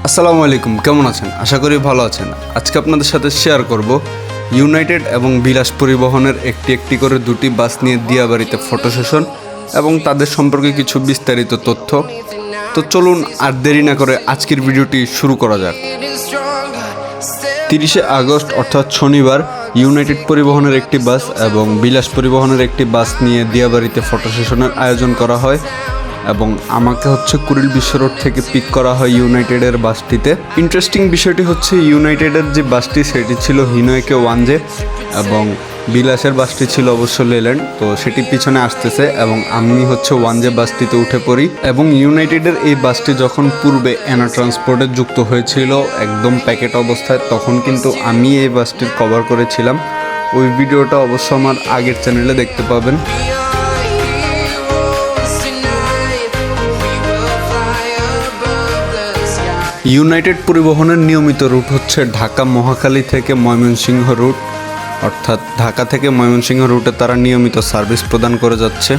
আসসালামু আলাইকুম, কেমন আছেন? আশা করি ভালো আছেন। আজকে আপনাদের সাথে শেয়ার করব ইউনাইটেড এবং বিলাস পরিবহনের একটি করে দুটি বাস নিয়ে দিয়াবাড়িতে ফটো সেশন এবং তাদের সম্পর্কে কিছু বিস্তারিত তথ্য। তো চলুন আর দেরি না করে আজকের ভিডিওটি শুরু করা যাক। 30শে আগস্ট অর্থাৎ শনিবার ইউনাইটেড পরিবহনের একটি বাস এবং বিলাস পরিবহনের একটি বাস নিয়ে দিয়াবাড়িতে ফটো সেশনের আয়োজন করা হয় এবং আমাকে কুড়িল বিশ্ব রোড থেকে পিক করা হয় ইউনাইটেডের বাসটিতে। ইন্টারেস্টিং বিষয়টি ইউনাইটেডের যে বাসটি সেটি ছিল হিনোয়েকে 1J এবং বিলাসের বাসটি ছিল অবশ্য লেল্যান্ড, তো সেটি পিছনে আসতেছে এবং আমি 1J বাসটিতে উঠে পড়ি। এবং ইউনাইটেডের এই বাসটি যখন পূর্বে অ্যানা ট্রান্সপোর্টে যুক্ত হয়েছিল একদম প্যাকেট অবস্থায়, তখন কিন্তু আমি এই বাসটির কভার করেছিলাম। ওই ভিডিওটা অবশ্য আমার আগের চ্যানেলে দেখতে পাবেন। ইউনাইটেড পরিবহনের নিয়মিত রুট ঢাকা মহাখালী থেকে ময়মনসিংহ রুট, অর্থাৎ ঢাকা থেকে ময়মনসিংহ রুটে তারা নিয়মিত সার্ভিস প্রদান করে যাচ্ছে।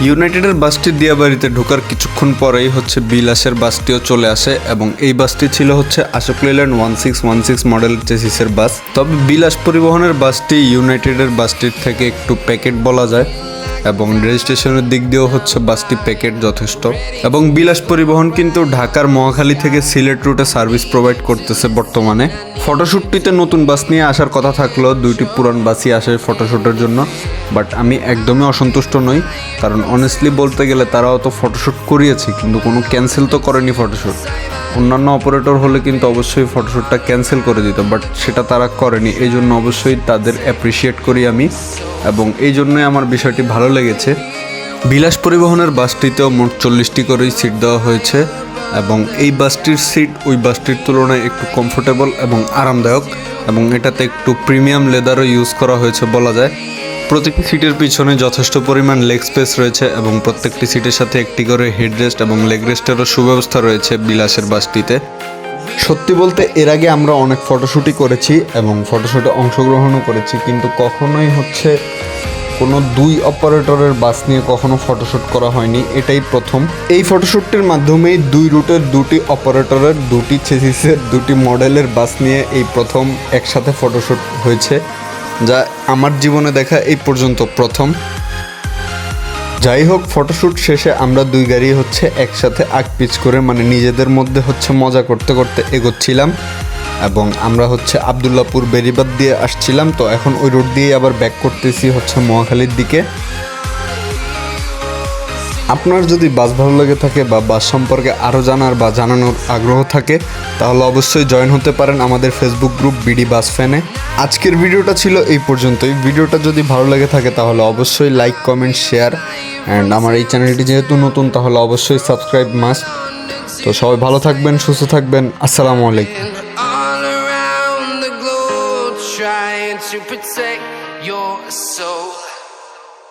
ইউনাইটেডের বাসটি দিয়াবাড়িতে ঢোকার কিছুক্ষণ পরেই বিলাসের বাসটিও চলে আসে এবং এই বাসটি ছিল আশোক লেল্যান্ড 1616 মডেল চেসিসের বাস। তবে বিলাস পরিবহনের বাসটি ইউনাইটেডের বাসটির থেকে একটু প্যাকেট বলা যায় এবং রেজিস্ট্রেশনের দিক দিয়েও বাসটি প্যাকেট যথেষ্ট। এবং বিলাস পরিবহন কিন্তু ঢাকার মহাখালী থেকে সিলেট রুটে সার্ভিস প্রোভাইড করতেছে বর্তমানে। ফটোশ্যুটটিতে নতুন বাস নিয়ে আসার কথা থাকলেও দুইটি পুরান বাসই আসে ফটোশ্যুটের জন্য, বাট আমি একদমই অসন্তুষ্ট নই, কারণ অনেস্টলি বলতে গেলে তারাও তো ফটোশ্যুট করিয়েছে কিন্তু কোনো ক্যান্সেল তো করেনি ফটোশ্যুট। অন্যান্য অপারেটর হলে কিন্তু অবশ্যই ফটোশ্যুটটা ক্যান্সেল করে দিত, বাট সেটা তারা করেনি। এই জন্য অবশ্যই তাদের অ্যাপ্রিসিয়েট করি আমি এবং এই জন্যই আমার বিষয়টি ভালো লেগেছে। বিলাস পরিবহনের বাসটিতেও মোট 40টি করেই সিট দেওয়া হয়েছে এবং এই বাসটির সিট ওই বাসটির তুলনায় একটু কমফোর্টেবল এবং আরামদায়ক এবং এটাতে একটু প্রিমিয়াম লেদারও ইউজ করা হয়েছে বলা যায়। প্রতিটি সিটের পিছনে যথেষ্ট পরিমাণ লেগ স্পেস রয়েছে এবং প্রত্যেকটি সিটের সাথে একটি করে হেডরেস্ট এবং লেগ রেস্টেরও সুব্যবস্থা রয়েছে বিলাসের বাসটিতে। সত্যি বলতে এর আগে আমরা অনেক ফটোশ্যুটই করেছি এবং ফটোশ্যুটে অংশগ্রহণও করেছি, কিন্তু কখনোই কোনো দুই অপারেটরের বাস নিয়ে কখনো ফটোশ্যুট করা হয়নি, এটাই প্রথম। এই ফটোশ্যুটটির মাধ্যমেই দুই রুটের দুটি অপারেটরের দুটি চেসিসের দুটি মডেলের বাস নিয়ে এই প্রথম একসাথে ফটোশ্যুট হয়েছে, যা আমার জীবনে দেখা এই পর্যন্ত প্রথম। যাই হোক, ফটোশ্যুট শেষে আমরা দুই গাড়ি একসাথে আগ পিচ করে নিজেদের মধ্যে মজা করতে করতে এগোচ্ছিলাম এবং আমরা আবদুল্লাপুর বেরিবাদ দিয়ে আসছিলাম। তো এখন ওই রুট দিয়ে আবার ব্যাক করতেছি মহাখালীর দিকে। আপনার যদি বাস ভালো লেগে থাকে বা বাস সম্পর্কে আরও জানার বা জানানোর আগ্রহ থাকে তাহলে অবশ্যই জয়েন হতে পারেন আমাদের ফেসবুক গ্রুপ বিডি বাস ফ্যানে। আজকের ভিডিওটা ছিল এই পর্যন্তই। ভিডিওটা যদি ভালো লেগে থাকে তাহলে অবশ্যই লাইক, কমেন্ট, শেয়ার অ্যান্ড আমার এই চ্যানেলটি যেহেতু নতুন তাহলে অবশ্যই সাবস্ক্রাইব মাস্ট। তো সবাই ভালো থাকবেন, সুস্থ থাকবেন। আসসালামু আলাইকুম। Trying to protect your soul.